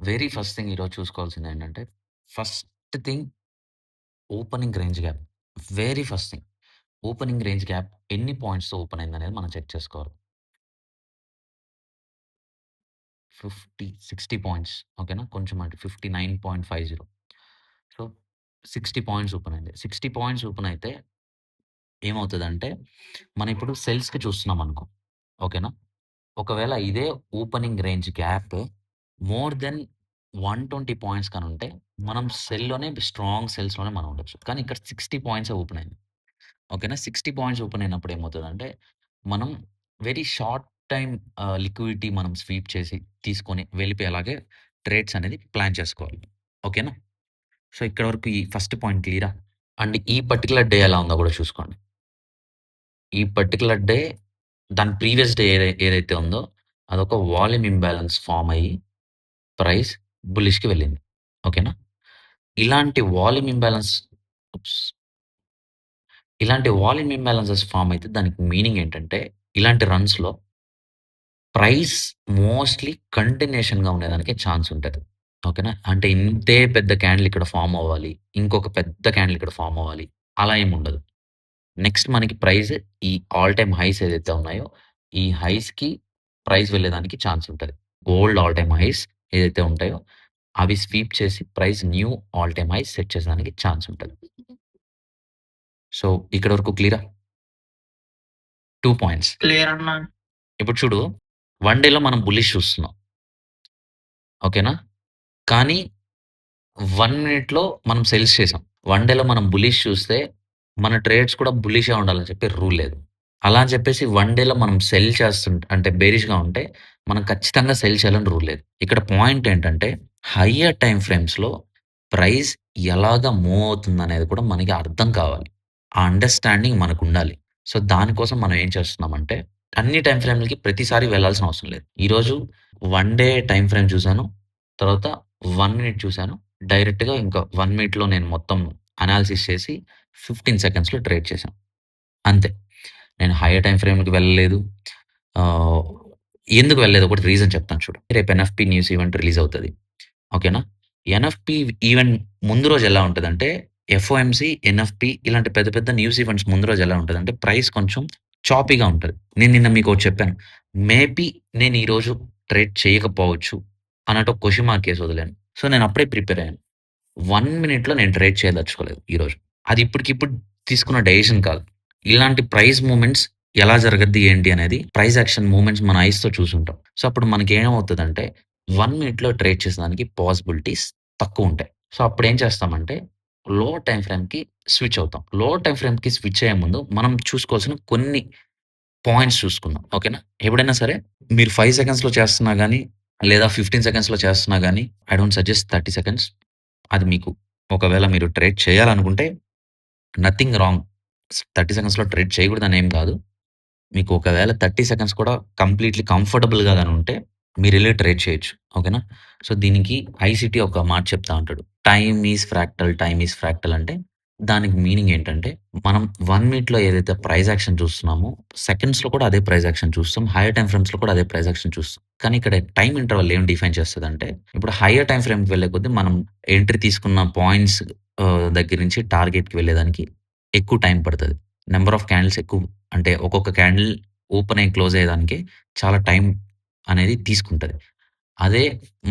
Very first thing ఈరోజు చూసుకోవాల్సిందేంటంటే, first thing opening range gap. Very first thing. Opening range gap ఎన్ని పాయింట్స్‌తో open అయిందనేది మనం చెక్ చేసుకోవాలి. 50, 60 పాయింట్స్ ఓకేనా. కొంచెం అంటే 59.50. సో, 60 పాయింట్స్ ఓపెన్ అయింది. 60 పాయింట్స్ ఓపెన్ అయితే ఏమవుతదంటే, మనం ఇప్పుడు సెల్స్‌కి చూస్తున్నామనుకో. ఓకేనా. ఒకవేళ ఇదే opening range gap more than 120 points కానుంటే, మనం సెల్‌లోనే స్ట్రాంగ్ సెల్స్‌లోనే మనం ఉండొచ్చు. కానీ ఇక్కడ 60 పాయింట్సే ఓపెన్ అయింది. ఓకేనా. 60 పాయింట్స్ ఓపెన్ అయినప్పుడు ఏమవుతదంటే, మనం వెరీ షార్ట్ టైమ్ లిక్విడిటీ మనం స్వీప్ చేసి, తీసుకొని వెళ్ళిపోయేలాగే ట్రేడ్స్ అనేది ప్లాన్ చేసుకోవాలి. ఓకేనా. సో, ఇక్కడ వరకు ఈ ఫస్ట్ పాయింట్ క్లియరా? అండ్ ఈ పర్టిక్యులర్ డే ఎలా ఉందో గూడా చూసుకోండి. ఈ పర్టిక్యులర్ డే దాని ప్రీవియస్ డే ఏదైతే ఉందో అదొక వాల్యూమ్ ఇంబాలన్స్ ఫార్మ్ అయ్యి ప్రైస్ బుల్లిష్‌కి వెళ్ళింది. ఓకేనా. ఇలాంటి వాల్యూమ్ ఇంబాలన్స్ ఉప్స్. ఇలాంటి వాల్యూమ్ ఇంబాలన్సెస్ ఫార్మ్ అయితే దానికి మీనింగ్ ఏంటంటే, ఇలాంటి రన్స్‌లో ప్రైస్ మోస్ట్‌లీ కంటిన్యూషన్‌గా ఉండేదానికి ఛాన్స్ ఉంటది. ఓకేనా. అంటే ఇంతే పెద్ద క్యాండిల్ ఇక్కడ ఫార్మ్ అవ్వాలి. ఇంకొక పెద్ద క్యాండిల్ ఇక్కడ ఫార్మ్ అవ్వాలి. అలా ఏమి ఉండదు. నెక్స్ట్ మనకి ప్రైస్ ఈ ఆల్ టైమ్ హైస్ ఏదైతే ఉన్నాయో, ఈ హైస్‌కి ప్రైస్ వెళ్ళేదానికి ఛాన్స్ ఉంటది. ఓల్డ్ ఆల్ టైమ్ హైస్ ఏదైతే ఉంటాయో, అవి స్వీప్ చేసి price new all time highs set చేసేదానికి ఛాన్స్ ఉంటది. సో, ఇక్కడి వరకు క్లియరా? 2 పాయింట్స్. క్లియర్ అన్నా. ఇప్పుడు చూడు, వన్ డేలో మనం బుల్లిష్ చూస్తున్నాం. ఓకేనా. కానీ 1 మినిట్‌లో మనం సేల్స్ చేసాం. వన్ డేలో మనం బుల్లిష్ చూస్తే, మన ట్రేడ్స్ కూడా బుల్లిష్‌గా ఉండాలని చెప్పి రూల్ లేదు. అలా అని చెప్పేసి వన్ డేలో మనం సెల్ అంటే బేరిష్‌గా ఉంటే, మనం ఖచ్చితంగా సెల్ చేయాలని రూల్ లేదు. ఇక్కడ పాయింట్ ఏంటంటే, హయ్యర్ టైమ్ ఫ్రేమ్స్‌లో ప్రైస్ ఎలాగా మూవ్ అవుతుందనేది కూడా మనకి అర్థం కావాలి. ఆ అండర్‌స్టాండింగ్ మనకుండాలి. సో, దానికోసం మనం ఏం చేస్తున్నామంటే, అన్ని టైమ్ ఫ్రేమ్‌లకి ప్రతిసారి వెళ్ళాల్సిన అవసరం లేదు. ఈరోజు వన్ డే టైమ్ ఫ్రేమ్ చూసాను. తర్వాత 1 మినిట్ చూసాను. డైరెక్ట్‌గా ఇంకా 1 మినిట్‌లో నేను మొత్తం అనాలిసిస్ చేసి 15 సెకండ్స్‌లో ట్రేడ్ చేశాను. అంతే. నేను హైయర్ టైమ్ ఫ్రేమ్‌కి వెళ్ళలేదు. ఆహ్, ఎందుకు వెళ్ళలేదు ఒకటి రీజన్ చెప్తాను చూడు. రేపు ఎన్ఎఫ్‌పి న్యూస్ ఈవెంట్ రిలీజ్ అవుతది. ఓకేనా. ఎన్ఎఫ్‌పి ఈవెంట్ ముందు రోజు ఎలా ఉంటదంటే, ఎఫ్ఓఎంసీ, ఎన్ఎఫ్‌పి ఇలాంటి పెద్ద పెద్ద న్యూస్ ఈవెంట్స్ ముందు రోజు ఎలా ఉంటదంటే, ప్రైస్ కొంచెం చాపీగా ఉంటది. నేను నిన్న మీకోటి చెప్పాను. మేబీ నేను ఈరోజు ట్రేడ్ చేయకపోవచ్చు అన్నట్టు ఒక క్వెషన్ మార్క్ ఏసి వదిలాను. సో, నేను అప్పుడే ప్రిపేర్ అయ్యాను. 1 మినిట్‌లో నేను ట్రేడ్ చేయదలుచుకోలేదు ఈరోజు. అది ఇప్పటికిప్పుడు తీసుకున్న డెసిషన్ కాదు. ఇలాంటి ప్రైస్ మూవ్‌మెంట్స్ ఎలా జరగద్ది ఏంటి అనేది ప్రైస్ యాక్షన్ మూవ్‌మెంట్స్ మన ఐస్‌తో చూసుంటాం. సో, అప్పుడు మనకేమవుతదంటే 1 మినిట్‌లో ట్రేడ్ చేసేదానికి పాసిబిలిటీస్ తక్కువుంటాయి. సో, అప్పుడేం చేస్తామంటే లోవర్ టైమ్ ఫ్రేమ్‌కి స్విచ్ అవుతాం. లోవర్ టైమ్ ఫ్రేమ్‌కి స్విచ్ అయ్యే ముందు మనం చూసుకోవాల్సిన కొన్ని పాయింట్స్ చూసుకుందాం. ఓకేనా. ఎప్పుడైనా సరే మీరు 5 సెకండ్స్‌లో చేస్తున్నా గాని, లేదా 15 సెకండ్స్‌లో చేస్తున్నా గాని ఐ డోంట్ సజెస్ట్ 30 సెకండ్స్. అది మీకు ఒకవేళ మీరు ట్రేడ్ చేయాలనుకుంటే నథింగ్ రాంగ్. 30 సెకండ్స్‌లో ట్రేడ్ చేయకూడదని ఏం కాదు. మీకు ఒకవేళ 30 సెకండ్స్ కూడా కంప్లీట్‌లీ కంఫర్టబుల్‌గా గాని ఉంటే మీరెళ్లి ట్రేడ్ చేయొచ్చు. ఓకేనా. సో, దీనికి ఐసీటీ ఒక మాట చెప్తా ఉంటాడు. టైమ్ ఈస్ ఫ్రాక్టల్ అంటే దానికి మీనింగ్ ఏంటంటే మనం 1 మినిట్‌లో ఏదైతే ప్రైస్ యాక్షన్ చూస్తున్నామో సెకండ్స్‌లో కూడా అదే ప్రైస్ యాక్షన్ చూస్తాం. హైయర్ టైమ్ ఫ్రేమ్స్‌లో కూడా అదే ప్రైస్ యాక్షన్ చూస్తాం. కానీ ఇక్కడ టైమ్ ఇంటర్వల్ ఏం డిఫైన్ చేస్తదంటే ఇప్పుడు హైయర్ టైమ్ ఫ్రేమ్‌కి వెళ్ళే కొద్దీ మనం ఎంట్రీ తీసుకున్న పాయింట్స్ దగ్గర నుంచి టార్గెట్‌కి వెళ్ళేదానికి ఎక్కువ టైం పడతది. నంబర్ ఆఫ్ క్యాండిల్స్ ఎక్కువ అంటే ఒక్కొక్క క్యాండిల్ ఓపెన్ అయ్యి క్లోజ్ అయ్యేదానికి చాలా టైం అనేది తీసుకుంటది. అదే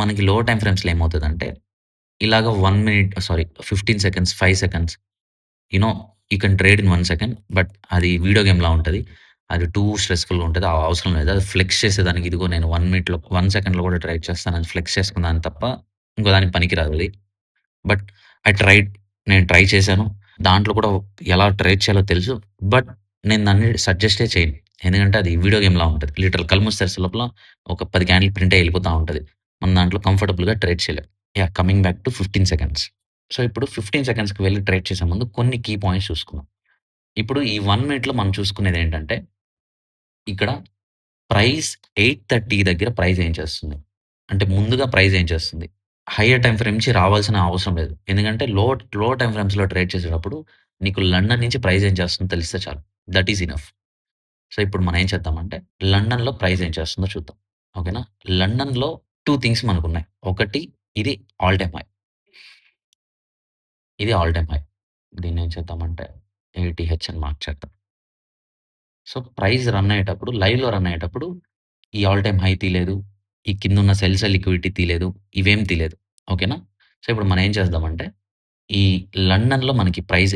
మనకి లో టైమ్ ఫ్రేమ్స్‌లో ఏమవుతదంటే ఇలాగ 1 minute 15 seconds, 5 seconds you know you can trade in 1 second. But అది వీడియో గేమ్‌లా ఉంటది. అది టూ స్ట్రెస్‌ఫుల్‌గా ఉంటది. ఆ అవసరం లేదు. అది ఫ్లెక్స్ చేసేదానికి ఇదిగో నేను 1 మినిట్‌లో 1 సెకండ్‌లో కూడా ట్రేడ్ చేస్తానని ఫ్లెక్స్ చేసుకున్నాను తప్ప ఇంకో దానికి పనికిరాదది. But I tried. నేను ట్రై చేశాను. దాంట్లో కూడా ఎలా ట్రేడ్ చేయాలో తెలుసు. బట్ నేను దాన్ని సజెస్టే చేయను. ఎందుకంటే అది వీడియో గేమ్‌లా ఉంటది. లిటరల్ కళ్ళు మూసి తెరిసే లోపల ఒక 10 క్యాండిల్ ప్రింట్ అయ్యి ఎళ్ళిపోతా ఉంటది. మనం దాంట్లో కంఫర్టబుల్‌గా ట్రేడ్ చేయలేం. Yeah! Coming back to 15 seconds. So, ఇప్పుడు 15 సెకండ్స్‌కి వెళ్లి ట్రేడ్ చేసే ముందు కొన్ని కీ పాయింట్స్ చూసుకుందాం. ఇప్పుడు ఈ 1 మినిట్‌లో మనం చూసుకునేదేంటంటే, ఇక్కడ ప్రైస్ 8:30 దగ్గర ప్రైస్ ఏం చేస్తుంది? అంటే ముందుగా ప్రైస్ ఏం చేస్తుంది? హైయర్ టైమ్ ఫ్రేమ్ నుంచి రావాల్సిన అవసరం లేదు. ఎందుకంటే లో టైమ్ ఫ్రేమ్స్‌లో ట్రేడ్ చేసేటప్పుడు నీకు లండన్ నుంచి ప్రైస్ ఏం చేస్తుందో తెలిస్తే చాలు. That is enough. సో, ఇప్పుడు మనం ఏం చేద్దామంటే లండన్‌లో ప్రైస్ ఏం చేస్తుందో చూద్దాం. ఓకేనా? లండన్‌లో 2 థింగ్స్ మనకున్నాయి. ఒకటి ఇది ఆల్ టైమ్ హై. ఇది ఆల్ టైమ్ హై. దీన్నేం చేద్దామంటే 80 అని మార్క్ చేద్దాం. సో, ప్రైస్ రన్ అయ్యేటప్పుడు లైవ్‌లో రన్ అయ్యేటప్పుడు ఈ ఆల్ టైమ్ హై తీయలేదు. ఈ కిందున్న సెల్స్ లిక్విడిటీ తీయలేదు. ఇవేం తీయలేదు. ఓకేనా? సో, ఇప్పుడు మనం ఏం చేద్దామంటే ఈ లండన్‌లో మనకి ప్రైస్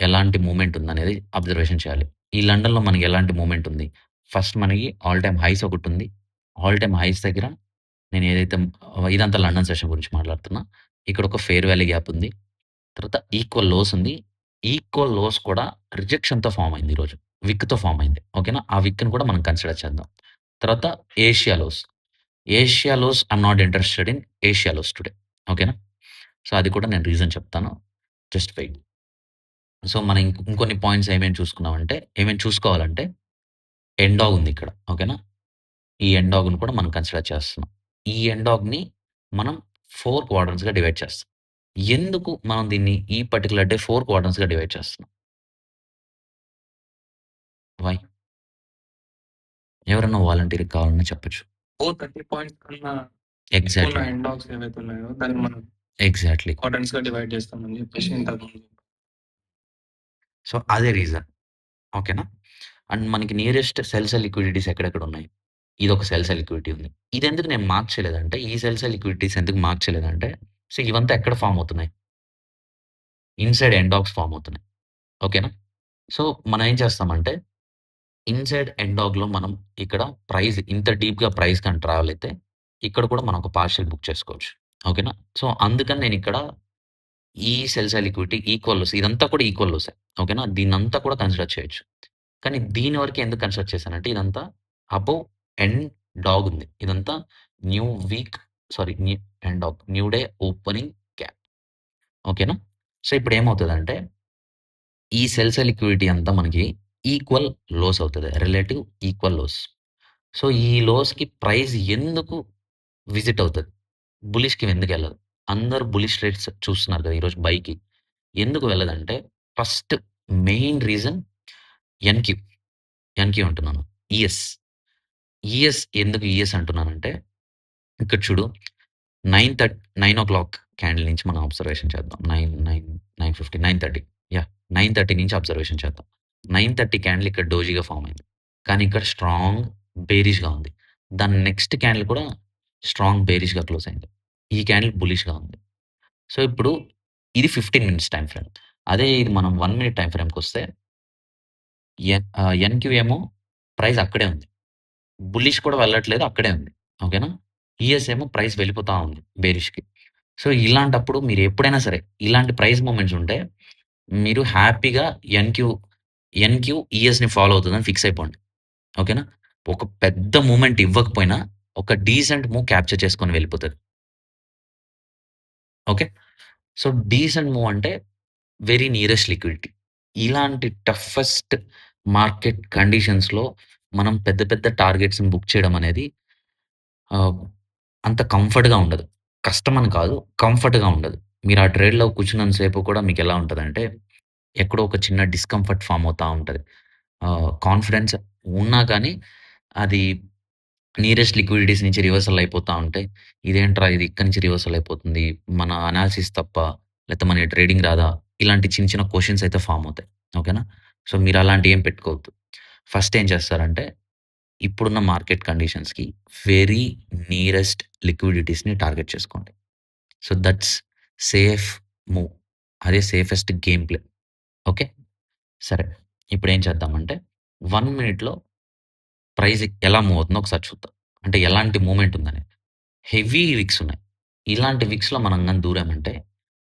ఎలాంటి మూవ్‌మెంట్ ఉందనేది అబ్జర్వేషన్ చేయాలి. ఈ లండన్‌లో మనకి ఎలాంటి మూవ్‌మెంట్ ఉంది? ఫస్ట్ మనకి ఆల్ టైమ్ హైస్ ఒకటుంది. ఆల్ టైమ్ హైస్ దగ్గర నేను ఏదైతే ఇదంతా లండన్ సెషన్ గురించి మాట్లాడుతున్నా. ఇక్కడ ఒక ఫెయిర్ వాల్యూ గ్యాప్ ఉంది. తర్వాత ఈక్వల్ లోస్ ఉంది. ఈక్వల్ లోస్ కూడా రిజెక్షన్‌తో ఫార్మ్ అయింది ఈరోజు. విక్‌తో ఫార్మ్ అయింది. ఓకేనా? ఆ విక్‌ని కూడా మనం కన్సిడర్ చేద్దాం. తర్వాత Asia lows. Asia lows I am not interested in Asia lows today. ఓకేనా? సో, అది కూడా నేను రీజన్ చెప్తాను. Just wait. సో, మనం ఇంకొన్ని పాయింట్స్ ఏమేమి చూసుకోవాలంటే ఎండాగ్ ఉందిక్కడ. ఓకేనా? ఈ ఎండాగ్‌ని కూడా మనం కన్సిడర్ చేస్తున్నాం. ఈ ఎండాగ్‌ని మనం 4 క్వాడ్రంట్స్‌గా డివైడ్ చేస్తాం. ఎందుకు మనం దీన్ని ఈ పర్టిక్యులర్ డే 4 క్వాడ్రంట్స్‌గా డివైడ్ చేస్తున్నాం? వై? ఎవరన్నా వాలంటీర్‌గా కావాలన్నా చెప్పొచ్చు. 30 పాయింట్స్ కన్నా ఎక్కువున్న ఎగ్జాక్ట్‌లీ. ఎండాక్స్ ఏవైతే ఉన్నాయో దాన్ని మనం ఎగ్జాక్ట్‌లీ. క్వాడ్రంట్స్‌గా డివైడ్ చేస్తామని చెప్పేసి ఇంతకుముందు సో, అదే రీజన్. ఓకేనా? అండ్ మనకి నియరెస్ట్ లిక్విడిటీస్ ఎక్కడెక్కడున్నాయి? ఇదొక లిక్విడిటీ ఉంది. ఇదెందుకు నేను మార్క్ చేయలేదంటే, ఈ లిక్విడిటీస్ ఎందుకు మార్క్ చేయలేదంటే, సో, ఇవంతా ఎక్కడ ఫార్మ్ అవుతున్నాయి? ఇన్‌సైడ్ ఎండాక్స్ ఫార్మ్ అవుతున్నాయి. ఓకేనా? సో, మనం ఏం చేస్తామంటే, ఇన్‌సైడ్ ఎండాగ్‌లో మనం ఇక్కడ ఇంత డీప్‌గా ప్రైస్ గాని ట్రావెల్ అయితే, ఇక్కడ కూడా మనం ఒక పార్షియల్ బుక్ చేసుకోవచ్చు. ఓకేనా? సో, అందుకని నేనిక్కడ ఈ లిక్విడిటీ ఈక్వల్ లోస్ ఇదంతా కూడా ఈక్వల్ లోసే. ఓకేనా? దీన్నంతా కూడా కన్సిడర్ చేయొచ్చు. కానీ దీని వరకే ఎందుకు కన్సిడర్ చేశానంటే, ఇదంతా అబోవ్ ఎండ్ డాగ్ ఉంది. ఇదంతా new week new end dog. New day opening gap. ఓకేనా? సో, ఇప్పుడేమవుతదంటే ఈ లిక్విడిటీ అంతా మనకి ఈక్వల్ లోస్ అవుతది. Relative equal lows. సో, ఈ లోస్‌కి ప్రైస్ ఎందుకు విజిట్ అవుతది? బులిష్‌కి ఎందుకెళ్ళదు? అందరూ బులిష్ రేట్స్ చూస్తున్నారు కదా! ఈరోజు బైకి. ఎందుకు వెళ్ళదంటే first main reason NQ. NQ అంటున్నాను. ఈఎస్. ఎందుకు ఈఎస్ అంటున్నానంటే ఇక్కడ చూడు 9:00 క్యాండిల్ నుంచి మనం అబ్జర్వేషన్ చేద్దాం. 9:50 9:30 యాహ్! 9:30 నుంచి అబ్జర్వేషన్ చేద్దాం. 9:30 క్యాండిల్ ఇక్కడ డోజీగా ఫార్మ్ అయింది. కానీ ఇక్కడ స్ట్రాంగ్ బేరిష్‌గా ఉంది. దాని నెక్స్ట్ క్యాండిల్ కూడా స్ట్రాంగ్ బేరిష్‌గా క్లోజ్ అయింది. ఈ క్యాండిల్ బుల్లిష్‌గా ఉంది. సో, ఇప్పుడు ఇది 15 మినిట్స్ టైమ్ ఫ్రేమ్. అదే ఇది మనం 1 మినిట్ టైమ్ ఫ్రేమ్‌కొస్తే ఎన్‌క్యూ ఏమో ప్రైస్ అక్కడే ఉంది. బుల్లిష్ కూడా వెళ్ళట్లేదు అక్కడే ఉంది. ఓకేనా? ఈఎస్ ఏమో ప్రైస్ వెళ్ళిపోతా ఉంది బేరిష్‌కి. సో, ఇలాంటప్పుడు మీరెప్పుడైనా సరే, ఇలాంటి ప్రైస్ మూవ్‌మెంట్స్ ఉంటే, మీరు హ్యాపీగా ఎన్‌క్యూ, ఈఎస్‌ని ఫాలో అవుతదని ఫిక్స్ అయిపోండి. ఓకేనా? ఒక పెద్ద మూవ్‌మెంట్ ఇవ్వకపోయినా, ఒక డీసెంట్ మూవ్ క్యాప్చర్ చేసుకొని వెళ్ళిపోతది. ఓకే. సో, డీసెంట్ మూవ్ అంటే వెరీ నియరెస్ట్ లిక్విడిటీ. ఇలాంటి టఫెస్ట్ మార్కెట్ కండిషన్స్‌లో మనం పెద్ద పెద్ద టార్గెట్స్‌ని బుక్ చేయడం అనేది ఆహ్, అంత కంఫర్ట్‌గా ఉండదు. కష్టమని కాదు, కంఫర్ట్‌గా ఉండదు. మీరు ఆ ట్రేడ్‌లో కూర్చున్నంత సేపు కూడా మీకెలా ఉంటదంటే, ఎక్కడో ఒక చిన్న డిస్కంఫర్ట్ ఫార్మ్ అవుతా ఉంటది. కాన్ఫిడెన్స్ ఉన్నా గానీ, అది నియరెస్ట్ లిక్విడిటీస్ నుంచి రివర్సల్ అయిపోతా ఉంటే, ఇదేంట్రా ఇది ఇక్కడి నుంచి రివర్సల్ అయిపోతుంది. మన అనాలిసిస్ తప్పా? లేకపోతే మన ట్రేడింగ్ రాదా? ఇలాంటి చిన్న చిన్న క్వెషన్స్ అయితే ఫార్మ్ అవుతాయి. ఓకేనా? సో, మీరలాంటియేం పెట్టుకోవద్దు. ఫస్ట్ ఏం చేస్తారంటే, ఇప్పుడున్న మార్కెట్ కండిషన్స్‌కి వెరీ నియరెస్ట్ లిక్విడిటీస్‌ని టార్గెట్ చేసుకోండి. So, that's safe move. అదే సేఫెస్ట్ గేమ్ ప్లే. ఓకే. సరే. ఇప్పుడేం చేద్దామంటే 1 మినిట్‌లో ప్రైస్ ఎలా మూవ్ అవుతుందో ఒకసారి చూద్దాం. అంటే ఎలాంటి మూవ్‌మెంట్ ఉందని. హెవీ విక్స్ ఉన్నాయి. ఇలాంటి విక్స్‌లో మనం గాని దూరామంటే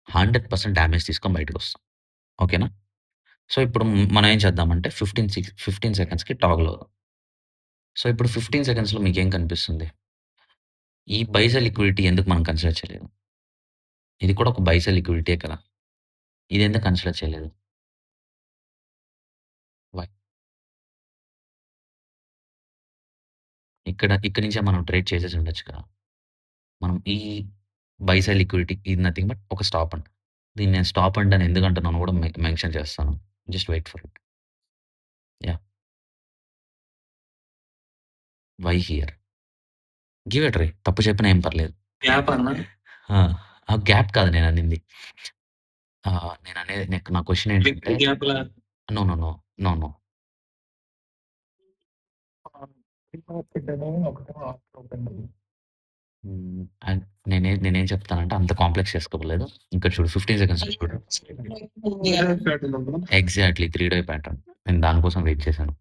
100% డామేజ్ తీసుకొని బయటకొస్తాం. ఓకేనా? సో, ఇప్పుడు మనం ఏం చేద్దామంటే 15 సెకండ్స్‌కి టాగుల్ అవుదాం. సో, ఇప్పుడు 15 సెకండ్స్‌లో మీకేం కనిపిస్తుంది? ఈ లిక్విడిటీ ఎందుకు మనం కన్సిడర్ చేయలేదు? ఇది కూడా ఒక లిక్విడిటీయే కదా! ఇదెందుకు కన్సిడర్ చేయలేదు? వై? ఇక్కడి నుంచే మనం ట్రేడ్ చేసేసి ఉండొచ్చు కదా! మనం ఈ లిక్విడిటీ ఇది నథింగ్ బట్ ఒక స్టాప్ అండ్. దీన్ని నేను స్టాప్ అండ్ అని ఎందుకంటున్నానో కూడా మెన్షన్ చేస్తాను. Just wait for it. Yeah! Why here? Give a try. తప్పు చెప్పినా ఏం పర్లేదు. గ్యాప్ అన్నా ఆ! ఆ గ్యాప్ కాదు నేననింది. నేననేది నా క్వెషన్ ఏంటంటే లిటిల్ గ్యాప్‌లా no, no, no, no, no. ఒకటేమో ఓపెన్ హ్మ్. నేనేం చెప్తానంటే అంత కాంప్లెక్స్ చేసుకోలేదు. ఇక్కడ చూడు 15 సెకండ్స్‌లో చూడు. Exactly 3 drive pattern. నేను దాని కోసం వెయిట్ చేశాను.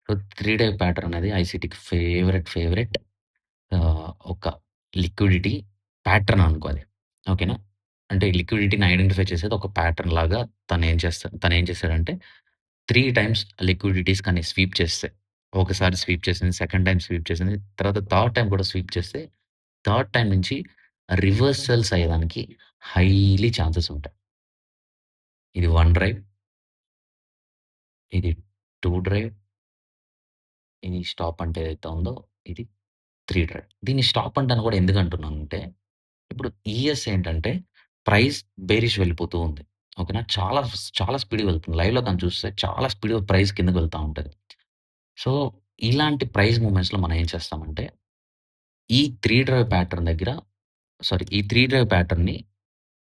సో, 3 డై ప్యాటర్న్ అనేది ఐసీటీకి ఫేవరెట్ ఒక లిక్విడిటీ ప్యాటర్న్ అనుకో అది. ఓకేనా? అంటే లిక్విడిటీని ఐడెంటిఫై చేసేది ఒక ప్యాటర్న్ లాగా తనేం చేసాడంటే 3 టైమ్స్ లిక్విడిటీస్ కానీ స్వీప్ చేస్తే, ఒకసారి స్వీప్ చేసింది, సెకండ్ టైమ్ స్వీప్ చేసింది, తర్వాత థర్డ్ టైమ్ కూడా స్వీప్ చేస్తే, థర్డ్ టైమ్ నుంచి రివర్సల్స్ అయ్యేదానికి హైలీ ఛాన్సెస్ ఉంటాయి. ఇది 1 డ్రైవ్, ఇది 2 డ్రైవ్, ఇది స్టాప్ అంటే ఏదైతే ఉందో ఇది 3 డ్రైవ్. దీన్ని స్టాప్ అంట్ అని కూడా ఎందుకంటున్నానంటే, ఇప్పుడు ఈఎస్ ఏంటంటే ప్రైస్ బేరిష్ వెళ్ళిపోతూ ఉంది. ఓకేనా? చాలా స్పీడ్‌గా వెళ్తుంది. లైవ్‌లో గాని చూస్తే చాలా స్పీడ్‌గా ప్రైస్ కిందకి వెళ్తా ఉంటది. సో, ఇలాంటి ప్రైస్ మూవ్‌మెంట్స్‌లో మనం ఏం చేస్తామంటే, ఈ 3 డ్రైవ్ ప్యాటర్న్ దగ్గర ఈ 3 డ్రైవ్ ప్యాటర్న్‌ని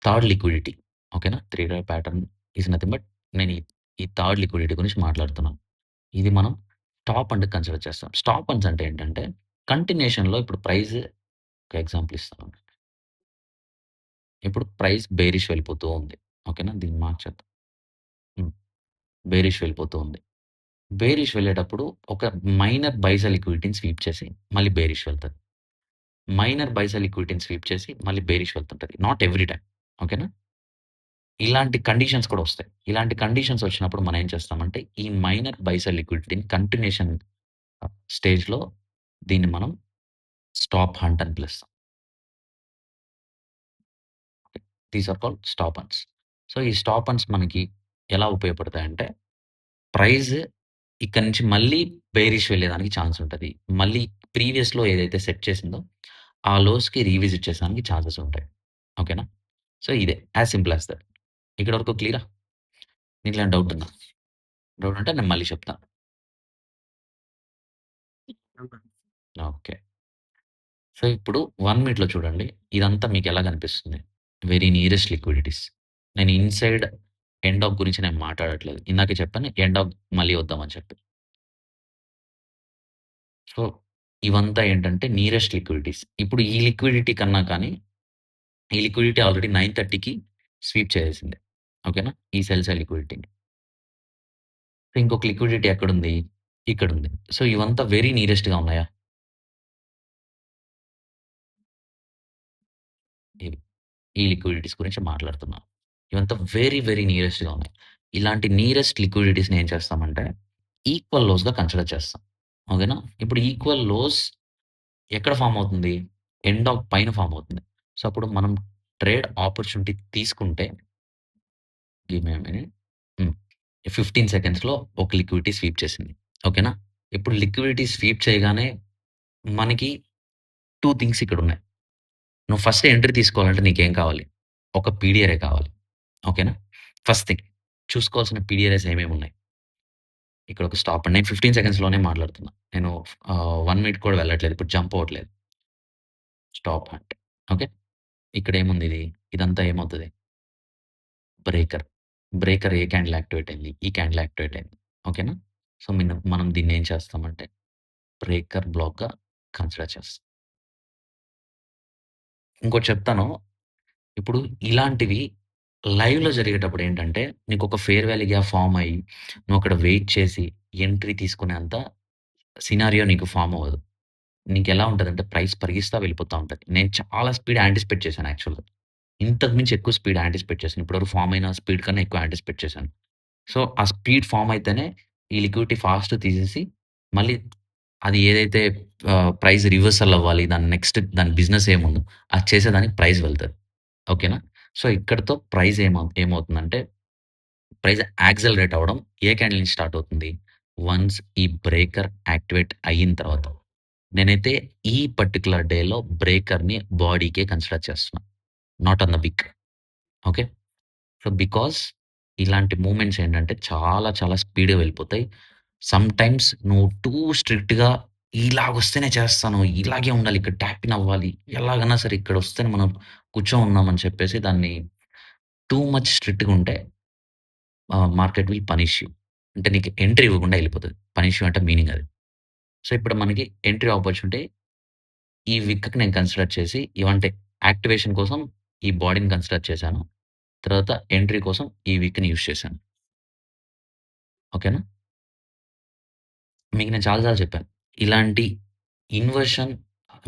థర్డ్ లిక్విడిటీ. ఓకేనా? 3 drive pattern is nothing but నేను ఈ థర్డ్ లిక్విడిటీ గురించి మాట్లాడుతున్నాను. ఇది మనం స్టాప్ అండ్ కన్సిడర్ చేస్తాం. స్టాప్ అండ్స్ అంటే ఏంటంటే, కంటిన్యూషన్‌లో ఇప్పుడు ప్రైస్ ఒక ఎగ్జాంపుల్ ఇస్తాను. ఇప్పుడు ప్రైస్ బేరిష్ వెళ్ళిపోతూ ఉంది. ఓకేనా? దీన్ని మార్చేద్దాం. హ్మ్. బేరిష్ వెళ్ళిపోతూ ఉంది. బేరిష్ వెళ్ళేటప్పుడు ఒక మైనర్ బై సెల్ లిక్విడిటీని స్వీప్ చేసి మళ్ళీ బేరిష్ వెళ్తది. మైనర్ బై సెల్ లిక్విడిటీని స్వీప్ చేసి మళ్ళీ బేరిష్ వెళ్తుంటది. Not every time. ఓకేనా? ఇలాంటి కండిషన్స్ కూడా వస్తాయి. ఇలాంటి కండిషన్స్ వచ్చినప్పుడు మనం ఏం చేస్తామంటే, ఈ మైనర్ బై సెల్ లిక్విడిటీని కంటిన్యూషన్ స్టేజ్‌లో దీన్ని మనం స్టాప్ హంట్ అని పిలుస్తాం. These are called stop hunts. So, ఈ స్టాప్ హంట్స్ మనకి ఎలా ఉపయోగపడతాయంటే, ప్రైస్ ఇక్కడి నుంచి మళ్ళీ బేరిష్ వెళ్ళేదానికి ఛాన్స్ ఉంటది. మళ్ళీ ప్రీవియస్‌లో ఏదైతే సెట్ చేసిందో, ఆ లోస్‌కి రీవిజిట్ చేసేదానికి ఛాన్సెస్ ఉంటాయి. ఓకేనా? సో, ఇదే యాస్ సింపుల్ యాస్ థట్. ఇక్కడి వరకు క్లియరా? నీకేమైనా డౌట్ ఉందా? డౌట్ ఉంటే నేను మళ్ళీ చెప్తాను. ఓకే. సో, ఇప్పుడు 1 మినిట్‌లో చూడండి. ఇదంతా మీకెలా కనిపిస్తుంది? Very nearest liquidities. నేను ఇన్‌సైడ్, ఎండ్ ఆఫ్ గురించి నేను మాట్లాడట్లేదు. ఇందాకే చెప్పాను ఎండ్ ఆఫ్ మళ్ళీ వద్దామని చెప్పి. సో, ఇవంతా ఏంటంటే నియరెస్ట్ లిక్విడిటీస్. ఇప్పుడు ఈ లిక్విడిటీ కన్నా కానీ, ఈ లిక్విడిటీ ఆల్రెడీ 9:30కి స్వీప్ చేసేసింది. ఓకేనా? ఈ సెల్ సైడ్ లిక్విడిటీని. ఇంకొక లిక్విడిటీ ఎక్కడుంది? ఇక్కడుంది. సో, ఇవంతా వెరీ నియరెస్ట్‌గా ఉన్నాయా? ఇవి. ఈ లిక్విడిటీస్ గురించి మాట్లాడుతున్నాను. ఇవంతా వెరీ నియరెస్ట్‌గా ఉన్నాయి. ఇలాంటి నియరెస్ట్ లిక్విడిటీస్‌ని ఏం చేస్తామంటే, ఈక్వల్ లోస్‌గా కన్సిడర్ చేస్తాం. ఓకేనా? ఇప్పుడు ఈక్వల్ లోస్ ఎక్కడ ఫార్మ్ అవుతుంది? ఎండ్ ఆఫ్ పైన ఫార్మ్ అవుతుంది. సో, అప్పుడు మనం ట్రేడ్ ఆపర్చునిటీ తీసుకుంటే గివ్ మీ ఎ మినిట్. హ్మ్. 15 సెకండ్స్‌లో ఒక లిక్విడిటీ స్వీప్ చేసింది. ఓకేనా? ఇప్పుడు లిక్విడిటీ స్వీప్ చేయగానే మనకి 2 థింగ్స్ ఇక్కడున్నాయి. నువ్వు ఫస్ట్ ఎంట్రీ తీసుకోవాలంటే నీకేం కావాలి? ఒక పీడిఆర్ఏ కావాలి. ఓకేనా? ఫస్ట్ థింగ్ చూసుకోవాల్సిన పీడిఆర్ఏస్ ఏమేమున్నాయి? ఇక్కడ ఒక స్టాప్ అండి. నేను 15 సెకండ్స్‌లోనే మాట్లాడుతున్నా. నేను 1 మినిట్ కూడా వెళ్ళట్లేదు. ఇప్పుడు జంప్ అవ్వట్లేదు. Stop hunt. ఓకే. ఇక్కడేముందిది? ఇదంతా ఏమవుతది? బ్రేకర్. బ్రేకర్ ఏ క్యాండిల్ యాక్టివేట్ అయింది? ఈ క్యాండిల్ యాక్టివేట్ అయింది. ఓకేనా? సో, మనం దీన్నేం చేస్తామంటే బ్రేకర్ బ్లాక్‌గా కన్సిడర్ చేస్తాం. ఇంకోటి చెప్తాను. ఇప్పుడు ఇలాంటివి లైవ్‌లో జరిగేటప్పుడేంటంటే, నీకొక ఫెయిర్ వాల్యూ గ్యాప్ ఫార్మ్ అయ్యి, నువ్వక్కడ వెయిట్ చేసి, ఎంట్రీ తీసుకునేంత సినారియో నీకు ఫార్మ్ అవ్వదు. నీకెలా ఉంటదంటే, ప్రైస్ పరిగిస్తా వెళ్ళిపోతా ఉంటది. నేను చాలా స్పీడ్ యాంటిసిపేట్ చేశాను యాక్చువల్‌గా. ఇంతకు మించి ఎక్కువ స్పీడ్ యాంటిసిపేట్ చేశాను. ఇప్పటివరకు ఫార్మ్ అయిన స్పీడ్ కన్నా ఎక్కువ యాంటిసిపేట్ చేశాను. సో, ఆ స్పీడ్ ఫార్మ్ అయితేనే ఈ లిక్విడిటీ ఫాస్ట్‌గా తీసేసి, మళ్ళీ అది ఏదైతే ప్రైస్ రివర్సల్ అవ్వాలి. దాని బిజినెస్ ఏముందో అది చేసేదానికి ప్రైస్ వెళ్తది. ఓకేనా? సో, ఇక్కడితో ప్రైస్ ఏమవుతుందంటే, ప్రైస్ యాక్సెలరేట్ అవ్వడం ఏ క్యాండిల్ నుంచి స్టార్ట్ అవుతుంది? వన్స్ ఈ బ్రేకర్ యాక్టివేట్ అయిన తర్వాత. నేనైతే ఈ పర్టిక్యులర్ డేలో బ్రేకర్‌ని బాడీకే కన్సిడర్ చేస్తున్నా. నాట్ ఆన్ ద విక్. ఓకే. సో, బికాజ్ ఇలాంటి మూవ్‌మెంట్స్ ఏంటంటే చాలా స్పీడ్‌గా వెళ్ళిపోతాయి. సమ్‌టైమ్స్ నువ్వు టూ స్ట్రిక్ట్‌గా ఇలాగొస్తేనే చేస్తాను. ఇలాగే ఉండాలి. ఇక్కడ ట్యాప్ ఇన్ అవ్వాలి. ఎలాగన్నా సరే ఇక్కడొస్తేనే మనం కూర్చోనున్నాం అని చెప్పేసి దాన్ని టూ మచ్ స్ట్రిక్ట్‌గా ఉంటే మార్కెట్ విల్ పనిష్ యూ. అంటే నీకు ఎంట్రీ ఇవ్వకుండా ఎళ్ళిపోతది. పనిష్ యూ అంటే మీనింగ్ అది. సో, ఇప్పుడు మనకి ఎంట్రీ ఆపర్చునిటీ ఈ విక్‌కి నేను కన్సిడర్ చేసి ఇవంటే యాక్టివేషన్ కోసం ఈ బాడీని కన్సిడర్ చేశాను. తర్వాత ఎంట్రీ కోసం ఈ విక్‌ని యూజ్ చేశాను. ఓకేనా? మీకు నేను చాలా సార్లు చెప్పాను. ఇలాంటి ఇన్వర్షన్,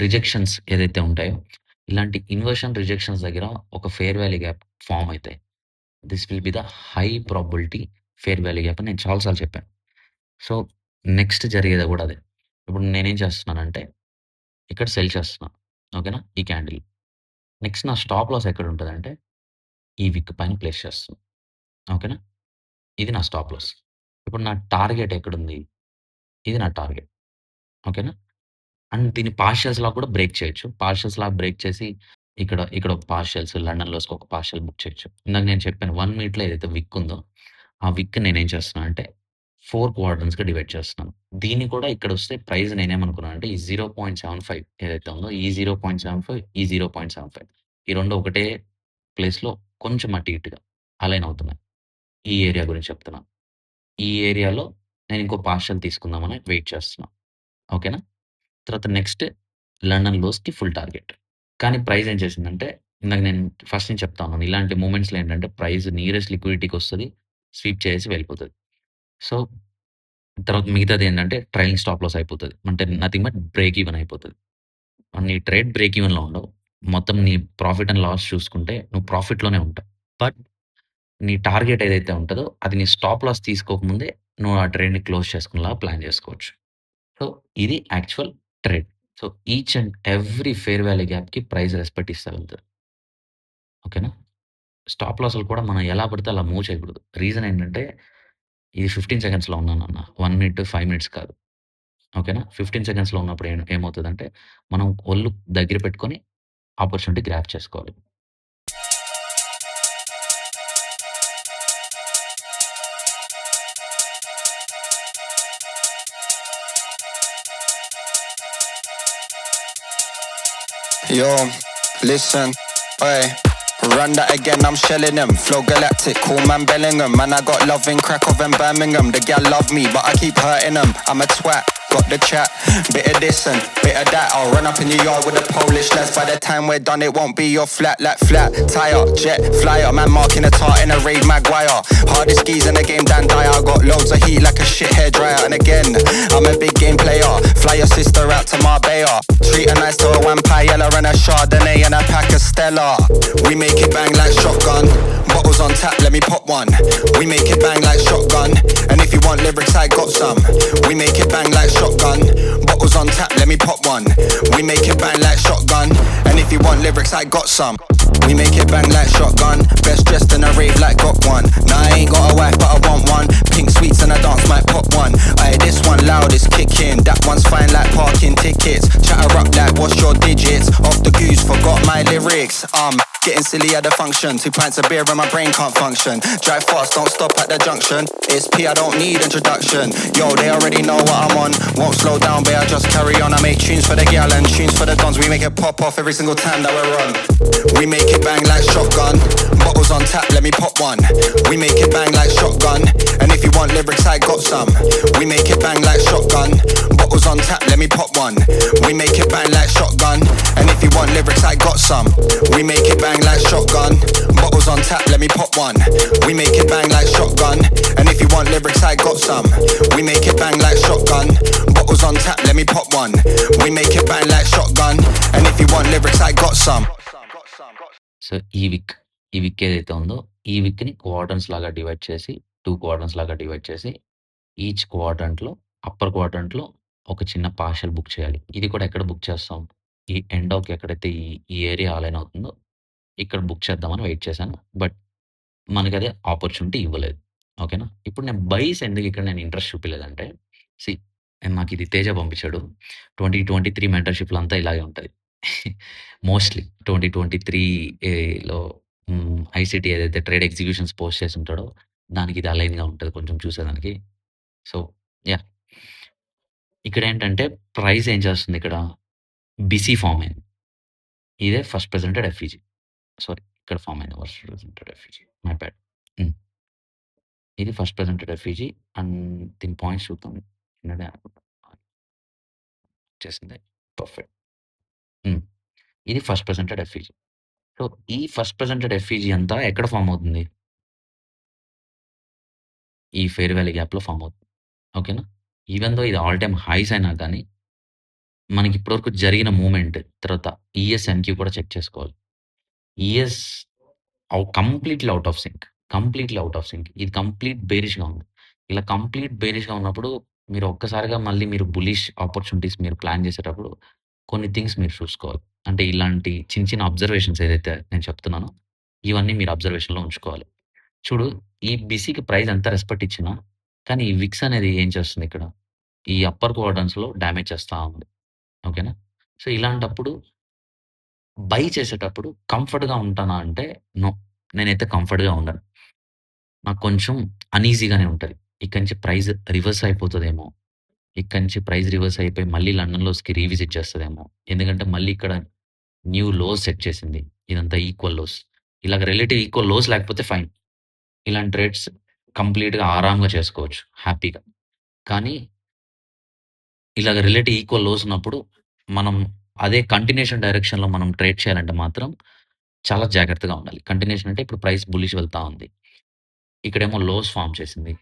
రిజెక్షన్స్ ఏదైతే ఉంటాయో, ఇలాంటి ఇన్వర్షన్, రిజెక్షన్స్ దగ్గర ఒక ఫెయిర్ వాల్యూ గ్యాప్ ఫార్మ్ అయితాయి. This will be the high probability fair value gap అని నేను చాలా సార్లు చెప్పాను. సో, నెక్స్ట్ జరిగేది కూడా అదే. ఇప్పుడు నేనేం చేస్తున్నానంటే, ఇక్కడ సెల్ చేస్తున్నా. ఓకేనా? ఈ క్యాండిల్. నెక్స్ట్ నా స్టాప్ లాస్ ఎక్కడుంటదంటే, ఈ విక్ పైన ప్లేస్ చేస్తున్నా. ఓకేనా? ఇది నా స్టాప్ లాస్. ఇప్పుడు నా టార్గెట్ ఎక్కడుంది? ఇది నా టార్గెట్. ఓకేనా? అండ్ దీన్ని పార్షియల్స్‌లా కూడా బ్రేక్ చేయొచ్చు. పార్షియల్స్‌లా బ్రేక్ చేసి ఇక్కడ ఒక పార్షియల్స్, లండన్ లోస్‌కి ఒక పార్షియల్ బుక్ చేయొచ్చు. ఇందాక నేను చెప్పాను 1 మినిట్‌లో ఏదైతే విక్ ఉందో, ఆ విక్ నేనేం చేస్తున్నా అంటే 4 క్వాడ్రంట్స్‌గా డివైడ్ చేస్తున్నాను. దీన్ని కూడా ఇక్కడొస్తే ప్రైస్ నేనేమనుకున్నానంటే ఈ 0.75 ఏదైతే ఉందో ఈ 0.75, ఈ 0.75 ఈ 2 ఒకటే ప్లేస్‌లో కొంచెం అటు ఇటుగా అలైన్ అవుతున్నాయి. ఈ ఏరియా గురించి చెప్తున్నా. ఈ ఏరియాలో నేను ఇంకో పార్షియల్ తీసుకుందామని వెయిట్ చేస్తున్నా. ఓకేనా? తర్వాత నెక్స్ట్ లండన్ లోస్‌కి ఫుల్ టార్గెట్. కానీ ప్రైస్ ఏం చేసిందంటే, ఇందాక నేను ఫస్ట్ నుంచి చెప్తా ఉన్నాను. ఇలాంటి మూవ్‌మెంట్స్‌లో ఏంటంటే ప్రైస్ నియరెస్ట్ లిక్విడిటీకొస్తది. స్వీప్ చేసేసి వెళ్ళిపోతది. సో, తర్వాత మిగతాదేంటంటే ట్రైలింగ్ స్టాప్ లాస్ అయిపోతది. అంటే నథింగ్ బట్ బ్రేక్ ఈవెన్ అయిపోతది. నీ ట్రేడ్ బ్రేక్ ఈవెన్‌లో ఉండవు. మొత్తం నీ ప్రాఫిట్ అండ్ లాస్ చూసుకుంటే నువ్వు ప్రాఫిట్‌లోనే ఉంటావు. బట్ నీ టార్గెట్ ఏదైతే ఉంటదో అది నీ స్టాప్ లాస్ తీసుకోకముందే నువ్వు ఆ ట్రేడ్‌ని క్లోజ్ చేసుకునేలాగా ప్లాన్ చేసుకోవచ్చు. సో, ఇది actual trade. So, each and every fair value గ్యాప్‌కి ప్రైస్ రెస్పెక్ట్ ఇస్తా వెళ్తది. ఓకేనా? స్టాప్ లాస్‌లు కూడా మనం ఎలా పడితే అలా మూవ్ చేయకూడదు. రీజన్ ఏంటంటే, ఇది 15 సెకండ్స్‌లో ఉన్నానన్న. 1 మినిట్, 5 మినిట్స్ కాదు. ఓకేనా? 15 సెకండ్స్‌లో ఉన్నప్పుడు ఏమవుతదంటే, మనం ఒళ్ళు దగ్గర పెట్టుకొని ఆపర్చునిటీ గ్రాబ్ చేసుకోవాలి. Yo, listen, oi. Run that again, I'm shelling them. Flow galactic, cool man Bellingham. Man, I got love in Krakow and Birmingham. The gal love me, but I keep hurting them. I'm a twat, got the chat. Bit of this and bit of that. I'll run up in your yard with the Polish lads. By the time we're done, it won't be your flat, like flat. Tire, jet, flyer. Man, marking a tart in a raid Maguire. Hardest skis in the game, Dan Dyer. I got loads of heat like a shit hair dryer. And again, I'm a big game player. Fly your sister out to Marbella. Treat her nice to a vampire and a Chardonnay and a pack of Stella. We make it bang like shotgun. Bottles on tap, let me pop one. We make it bang like shotgun. And if you want lyrics, I got some. We make it bang like shotgun. Bottles on tap, let me pop one. We make it bang like shotgun. And if you want lyrics, I got some. We make it bang like shotgun. Best dressed in a rave like got one. Nah, I ain't got a wife, but I want one. Pink sweets and a dance might pop one. Aye, this one loud is kicking. That one's fine like parking tickets. Chatter up like what's your digits? Off the goose, forgot my lyrics. Getting silly at the function. 2 pints of beer and my brain can't function. Drive fast, don't stop at the junction. It's P, I don't need introduction. Yo, they already know what I'm on. Won't slow down, babe, I just carry on. I make tunes for the gal and tunes for the dons. We make it pop off every single time that we're on. We make it bang like shotgun. Bottles on tap, let me pop one. We make it bang like shotgun. And if you want lyrics, I got some. We make it bang like shotgun. Bottles on tap, let me pop one. We make it bang like shotgun. And if you want lyrics, I got some. We make it bang like shotgun. Bottles on tap, let me pop one. We make it bang like shotgun. And if you want lyrics, I got some. We make it bang like shotgun. Bottles on tap, let me pop one. We make it bang like shotgun. And if you want lyrics, I got some. So, ఈ విక్ ఏదైతే ఉందో, ఈ విక్‌ని quadrants లాగా divide చేసి, 2 quadrants లాగా divide చేసి, each క్వాడ్రంట్‌లో upper క్వాడ్రంట్‌లో ఒక చిన్న పార్షియల్ బుక్ చేయాలి. ఇది కూడా ఎక్కడ బుక్ చేస్తాం? ఈ ఎండోకి ఎక్కడైతే ఈ ఏరియా అలైన్ అవుతుందో, ఇక్కడ బుక్ చేద్దామని వెయిట్ చేశాను. బట్ మనకది ఆపర్చునిటీ ఇవ్వలేదు. ఓకేనా? ఇప్పుడు నేను బైస్ ఎందుకు ఇక్కడ నేను ఇంట్రెస్ట్ చూపియలేదంటే, సీ నాకిది తేజ పంపించాడు. 2023 మెంటర్‌షిప్‌లో అంతా ఇలాగే ఉంటది. మోస్ట్‌లీ 2023 లో ఐసీటీ ఏదైతే ట్రేడ్ ఎగ్జిక్యూషన్స్ పోస్ట్ చేసుంటాడో, దానికి ఇది అలైన్‌గా ఉంటది కొంచెం చూసేదానికి. So, yeah! ఇక్కడేంటంటే ప్రైస్ ఏం చేస్తుంది ఇక్కడ? బిసీ ఫార్మ్ అయింది. ఇదే ఫస్ట్ ప్రెజెంటెడ్ ఎఫ్‌ఈజీ. సారీ ఇక్కడ ఫార్మ్ అయింది. First presented FEG. My bad. హ్మ్. ఇది ఫస్ట్ ప్రెజెంటెడ్ ఎఫ్‌ఈజీ అండ్ దీని పాయింట్స్ చూద్దాం. నిన్ననే అనుకుంటా. వచ్చేసింది. పర్ఫెక్ట్. హ్మ్. ఇది ఫస్ట్ ప్రెజెంటెడ్ ఎఫ్‌ఈజీ. సో, ఈ ఫస్ట్ ప్రెజెంటెడ్ ఎఫ్‌ఈజీ అంతా ఎక్కడ ఫార్మ్ అవుతుంది? ఈ ఫెయిర్ వాలీ గ్యాప్‌లో ఫార్మ్ అవుతుంది. ఓకేనా? ఈవెన్ దో ఇది ఆల్ టైమ్ హైస్ అయినా గాని, మనకి ఇప్పటివరకు జరిగిన మూవ్‌మెంట్ తర్వాత ఈఎస్, ఎన్‌క్యూ కూడా చెక్ చేసుకోవాలి. ES completely out of sync. Completely out of sync. ఇది కంప్లీట్ బేరిష్‌గా ఉంది. ఇలా కంప్లీట్ బేరిష్‌గా ఉన్నప్పుడు మీరు ఒక్కసారిగా మళ్ళీ మీరు బులిష్ ఆపర్చునిటీస్ మీరు ప్లాన్ చేసేటప్పుడు కొన్ని థింగ్స్ మీరు చూసుకోవాలి. అంటే ఇలాంటి చిన్న చిన్న అబ్జర్వేషన్స్ ఏదైతే నేను చెప్తున్నానో ఇవన్నీ మీరు అబ్జర్వేషన్‌లో ఉంచుకోవాలి. చూడు ఈ బిసీకి ప్రైస్ ఎంత రెస్పెక్ట్ ఇచ్చినా కానీ ఈ విక్స్ అనేది ఏం చేస్తుంది ఇక్కడ? ఈ అప్పర్ క్వాడ్రంట్స్‌లో డ్యామేజ్ చేస్తా ఉంది. ఓకేనా? సో, ఇలాంటప్పుడు బై చేసేటప్పుడు కంఫర్ట్‌గా ఉంటానా అంటే నో. నేనైతే కంఫర్ట్‌గా ఉండను. నాకు కొంచెం అన్‌ఈజీగానే ఉంటది. ఇక్కడి నుంచి ప్రైస్ రివర్స్ అయిపోతదేమో! ఇక్కడి నుంచి ప్రైస్ రివర్స్ అయిపోయి మళ్ళీ లండన్ లోస్‌కి రీవిజిట్ చేస్తదేమో! ఎందుకంటే మళ్ళీ ఇక్కడ న్యూ లోస్ సెట్ చేసింది. ఇదంతా ఈక్వల్ లోస్. ఇలాగ రిలేటివ్ ఈక్వల్ లోస్ లేకపోతే ఫైన్. ఇలాంటి ట్రేడ్స్ కంప్లీట్‌గా ఆరాంగా చేసుకోవచ్చు హ్యాపీగా. కానీ ఇలాగ రిలేటివ్ ఈక్వల్ లోస్ ఉన్నప్పుడు మనం అదే కంటిన్యూషన్ డైరెక్షన్‌లో మనం ట్రేడ్ చేయాలంటే మాత్రం చాలా జాగ్రత్తగా ఉండాలి. కంటిన్యూషన్ అంటే ఇప్పుడు ప్రైస్ బుల్లిష్ వెళ్తా ఉంది. ఇక్కడేమో లోస్ ఫార్మ్ చేసింది.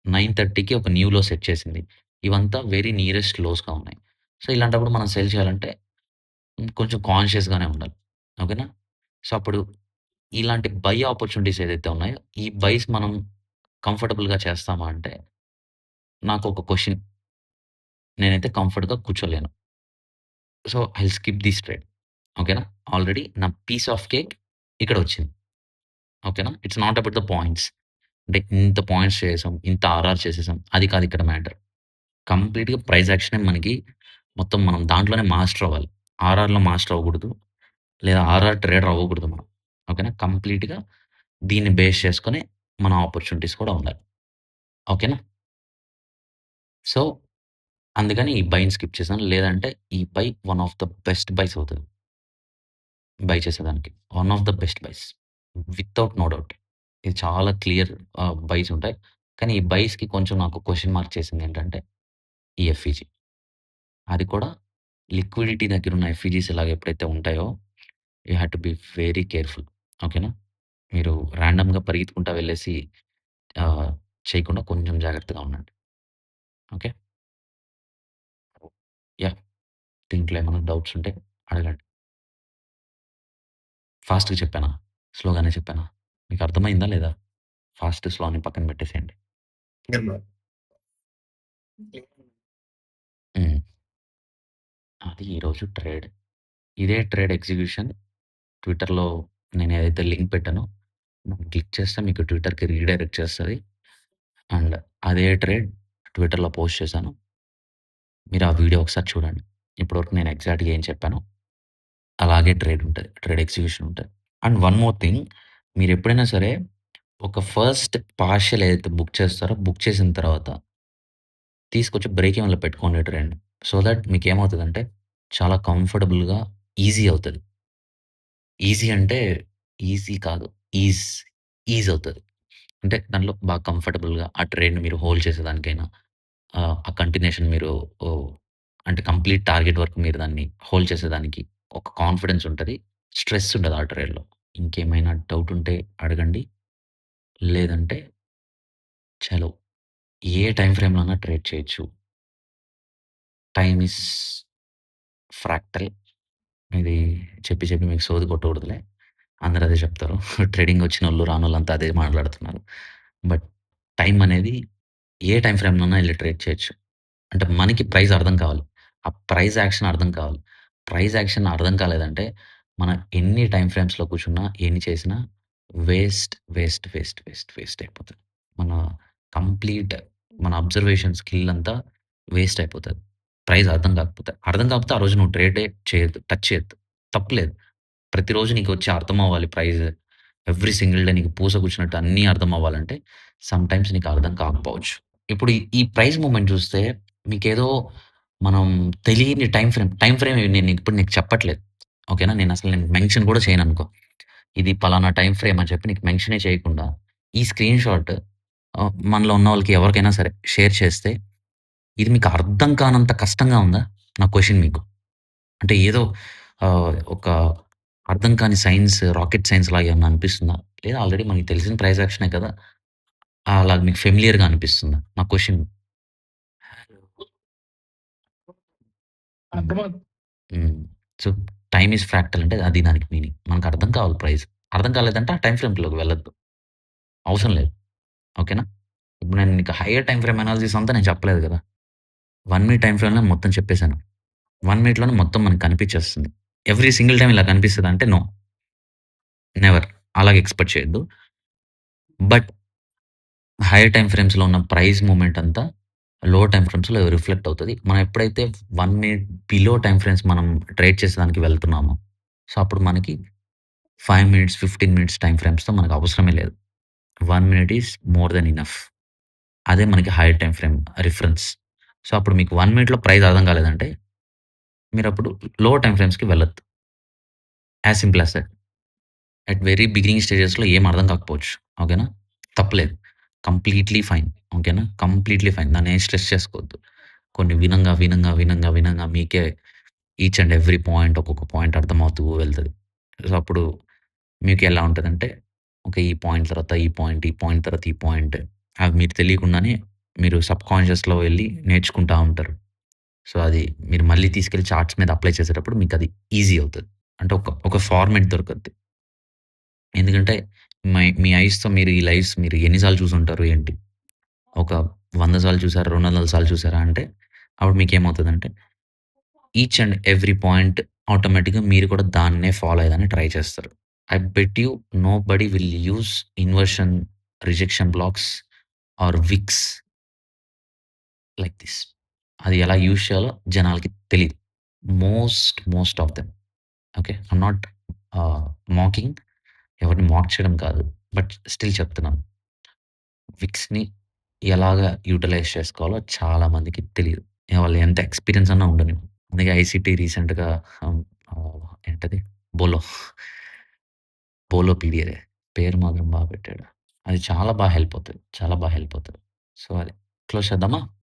9:30కి ఒక న్యూ లో సెట్ చేసింది. ఇవంతా వెరీ నియరెస్ట్ లోస్‌గా ఉన్నాయి. సో, ఇలాంటప్పుడు మనం సెల్ చేయాలంటే కొంచెం కాన్షియస్‌గానే ఉండాలి. ఓకేనా? సో, అప్పుడు ఇలాంటి బై ఆపర్చునిటీస్ ఏదైతే ఉన్నాయో, ఈ బైస్ మనం కంఫర్టబుల్‌గా చేస్తామా అంటే నాకొక క్వెషన్. నేనైతే కంఫర్ట్‌గా కూర్చోలేను. So, I will skip this trade. ఓకేనా? ఆల్రెడీ నా పీస్ ఆఫ్ కేక్ ఇక్కడొచ్చింది. ఓకేనా? It's not about the points. అంటే ఇంత పాయింట్స్ చేసాం, ఇంత ఆర్ఆర్ చేసేసాం. అది కాదు ఇక్కడ మ్యాటర్. కంప్లీట్‌గా ప్రైస్ యాక్షనే మనకి మొత్తం మనం దాంట్లోనే మాస్టర్ అవ్వాలి. ఆర్ఆర్‌లో మాస్టర్ అవ్వకూడదు. లేదా ఆర్ఆర్ ట్రేడర్ అవ్వకూడదు మనం. ఓకేనా? కంప్లీట్‌గా దీన్ని బేస్ చేసుకొని మన ఆపర్చునిటీస్ కూడా ఉండాలి. ఓకేనా? సో, అందుకని ఈ బైని స్కిప్ చేశాను. లేదంటే ఈ buy one of the best buys అవుతది. బై చేసేదానికి. One of the best buys. Without no doubt. ఇది చాలా క్లియర్ బైస్ ఉంటాయి. కానీ ఈ బైస్‌కి కొంచెం నాకు క్వెషన్ మార్క్ చేసిందేంటంటే ఈ ఎఫ్‌ఈజీ. అది కూడా లిక్విడిటీ దగ్గరున్న ఎఫ్‌ఈజీస్ ఇలాగ ఎప్పుడైతే ఉంటాయో you have to be very careful. ఓకేనా? మీరు రాండమ్‌గా పరిగెత్తుకుంటా వెళ్ళేసి ఆహ్, చేయకుండా కొంచెం జాగ్రత్తగా ఉండండి. ఓకే. యాహ్! దీంట్లో ఏమన్నా డౌట్స్ ఉంటే అడగండి. ఫాస్ట్‌గా చెప్పానా? స్లోగానే చెప్పానా? మీకు అర్థమైందా లేదా? ఫాస్ట్, స్లో అని పక్కన పెట్టేసేయండి. హ్మ్. అది ఈరోజు ట్రేడ్. ఇదే ట్రేడ్ ఎగ్జిక్యూషన్ ట్విట్టర్‌లో నేనేదైతే లింక్ పెట్టానో దాన్ని క్లిక్ చేస్తే మీకు ట్విట్టర్‌కి రీడైరెక్ట్ చేస్తది. అండ్ అదే ట్రేడ్ ట్విట్టర్‌లో పోస్ట్ చేశాను. మీరు ఆ వీడియో ఒకసారి చూడండి. ఇప్పటివరకు నేను ఎగ్జాక్ట్‌గా ఏం చెప్పానో అలాగే ట్రేడ్ ఉంటది. ట్రేడ్ ఎగ్జిక్యూషన్ ఉంటది. అండ్ వన్ మోర్ థింగ్ మీరెప్పుడైనా సరే ఒక ఫస్ట్ పార్షియల్ ఏదైతే బుక్ చేస్తారో బుక్ చేసిన తర్వాత తీసుకొచ్చి బ్రేక్ ఈవెన్‌లో పెట్టుకోండి ట్రేడ్‌ని. సో థట్ మీకేమవుతదంటే చాలా కంఫర్టబుల్‌గా ఈజీ అవుతది. ఈజీ అంటే ఈజీ కాదు. ఈజ్, ఈజ్ అవుతది. అంటే దాంట్లో బాగా కంఫర్టబుల్‌గా ఆ ట్రేడ్‌ని మీరు హోల్డ్ చేసేదానికైనా ఆ కంటిన్యూషన్ మీరు ఓహ్, అంటే కంప్లీట్ టార్గెట్ వరకు మీరు దాన్ని హోల్డ్ చేసేదానికి ఒక కాన్ఫిడెన్స్ ఉంటది. స్ట్రెస్ ఉండదు ఆ ట్రేడ్‌లో. ఇంకేమైనా డౌట్ ఉంటే అడగండి. లేదంటే చలో ఏ టైమ్ ఫ్రేమ్‌లోనా ట్రేడ్ చేయొచ్చు. Time is fractal. ఇది చెప్పి చెప్పి మీకు సోది కొట్టకూడదులే. అందరూ అదే చెప్తారు. ట్రేడింగ్ వచ్చినోళ్ళు, రానోళ్ళంతా అదే మాట్లాడుతున్నారు. బట్ టైమ్ అనేది ఏ టైమ్ ఫ్రేమ్‌లోనా ఎళ్లి ట్రేడ్ చేయొచ్చు. అంటే మనకి ప్రైస్ అర్థం కావాలి. ఆ ప్రైస్ యాక్షన్ అర్థం కావాలి. ప్రైస్ యాక్షన్ అర్థం కాలేదంటే, మనం ఎన్ని టైమ్ ఫ్రేమ్స్‌లో కూర్చున్నా, ఎన్ని చేసినా waste, waste, waste, waste, waste అయిపోతది. మన కంప్లీట్ మన అబ్జర్వేషన్ స్కిల్ అంతా వేస్ట్ అయిపోతది. ప్రైస్ అర్థం కాకపోతే. అర్థం కాకపోతే ఆ రోజు నువ్వు ట్రేడే చేయొద్దు. టచ్ చేయొద్దు. తప్పులేదు. ప్రతిరోజు నీకొచ్చి అర్థం అవ్వాలి ప్రైస్. ఎవ్రీ సింగిల్ డే నీకు పూస కూర్చున్నట్టు అన్నీ అర్థం అవ్వాలంటే, సమ్‌టైమ్స్ నీకు అర్థం కాకపోవచ్చు. ఇప్పుడు ఈ ప్రైస్ మూవ్‌మెంట్ చూస్తే మీకేదో మనం తెలియని టైమ్ ఫ్రేమ్ నేను ఇప్పుడు నీకు చెప్పట్లేదు. ఓకేనా? నేను మెన్షన్ కూడా చేయననుకో. ఇది పలానా టైమ్ ఫ్రేమ్ అని చెప్పి నీకు మెన్షనే చేయకుండా, ఈ స్క్రీన్ షాట్ మనలో ఉన్నోళ్ళకి ఎవరికైనా సరే షేర్ చేస్తే, ఇది మీకు అర్థం కానంత కష్టంగా ఉందా? నా క్వెషన్ మీకు. అంటే ఏదో ఒక అర్థం కాని రాకెట్ సైన్స్ లాగా ఏమన్నా అనిపిస్తుందా? లేదా ఆల్రెడీ మనకు తెలిసిన ట్రాన్సాక్షనే కదా! అలాగ మీకు ఫెమిలియర్‌గా అనిపిస్తుందా? నా క్వెషన్. హ్మ్. అర్థమవుతుంది. హ్మ్. సో, టైమ్ ఈస్ ఫ్రాక్టల్ అంటే అది దానికి మీనింగ్. మనకు అర్థం కావాలి ప్రైస్. అర్థం కాలేదంటే ఆ టైమ్ ఫ్రేమ్‌లోకి వెళ్ళొద్దు. అవసరం లేదు. ఓకేనా? ఇప్పుడు నేను నీకు హైయర్ టైమ్ ఫ్రేమ్ అనాలిసిస్ అంతా నేను చెప్పలేదు గదా! 1 మినిట్ టైమ్ ఫ్రేమ్‌లో మొత్తం చెప్పేసాను. 1 మినిట్‌లోనే మొత్తం మనకు కనిపించేస్తుంది. ఎవ్రి సింగిల్ టైమ్ ఇలా కనిపిస్తదా అంటే నో. నెవర్. అలాగ ఎక్స్‌పెక్ట్ చేయొద్దు. బట్ హైయర్ టైమ్ ఫ్రేమ్స్‌లో ఉన్న ప్రైస్ మూవ్‌మెంట్ అంతా లో టైమ్ ఫ్రేమ్స్‌లో రిఫ్లెక్ట్ అవుతది. మనం ఎప్పుడైతే 1 మినిట్ బిలో టైమ్ ఫ్రేమ్స్ మనం ట్రేడ్ చేసేదానికి వెళ్తున్నామో, సో, అప్పుడు మనకి 5 మినిట్స్, 15 మినిట్స్ టైమ్ ఫ్రేమ్స్‌తో మనకు అవసరమే లేదు. 1 minute is more than enough. అదే మనకి hire time frame reference. So, అప్పుడు మీకు 1 మినిట్‌లో ప్రైస్ అర్థం కాలేదంటే, మీరప్పుడు లో టైమ్ ఫ్రేమ్స్‌కి వెళ్ళొద్దు. As simple as that. At very beginning స్టేజెస్‌లో ఏం అర్థం కాకపోవచ్చు. ఓకేనా? తప్పులేదు. Completely fine. ఓకేనా? Completely fine. దాన్నేం స్ట్రెస్ చేసుకోవద్దు. కొన్ని వినంగా మీకే ఈచ్ అండ్ ఎవ్రీ పాయింట్ ఒక్కొక్క పాయింట్ అర్థమవుతూ వెళ్తది. సో, అప్పుడు మీకెలా ఉంటదంటే, ఓకే. ఈ పాయింట్ తర్వాత ఈ పాయింట్, ఈ పాయింట్ తర్వాత ఈ పాయింట్ అవి మీకు తెలియకుండానే మీరు సబ్‌కాన్షియస్‌లో వెళ్లి నేర్చుకుంటా ఉంటారు. సో, అది మీరు మళ్ళీ తీసుకెళ్ళి చార్ట్స్ మీద అప్లై చేసేటప్పుడు మీకది ఈజీ అవుతది. అంటే ఒక ఫార్మాట్ దొరకద్ది. ఎందుకంటే మీ ఐస్‌తో మీరు ఈ లైవ్స్ మీరు ఎన్ని సార్లు చూసుంటారు ఏంటి? ఒక 100 సార్లు చూసారా? 200 సార్లు చూసారా? అంటే అప్పుడు మీకేమవుతదంటే ఈచ్ అండ్ ఎవ్రీ పాయింట్ ఆటోమేటిక్‌గా మీరు కూడా దాన్నే ఫాలో అయ్యేదానికి ట్రై చేస్తారు. I bet you nobody will use inversion, rejection blocks or wicks like this. అది ఎలా యూజ్ చేయాలో జనాలకి తెలీదు. Most of them. Okay. I'm not mocking ఎవరిని మాక్ చేయడం కాదు. బట్ స్టిల్ చెప్తున్నాను. విక్స్‌ని ఎలాగా యుటిలైజ్ చేసుకోవాలో చాలా మందికి తెలీదు. వాళ్ళు ఎంత ఎక్స్‌పీరియన్స్ అన్నా ఉండని. అందుకే ఐసీటీ రీసెంట్‌గా ఏంటది బోలో, బోలో పీడియరే పేరు మాత్రం పెట్టాడు. అది చాలా హెల్ప్ అవుతది. చాలా హెల్ప్ అవుతది. సో, అది క్లోజ్ చేద్దామా?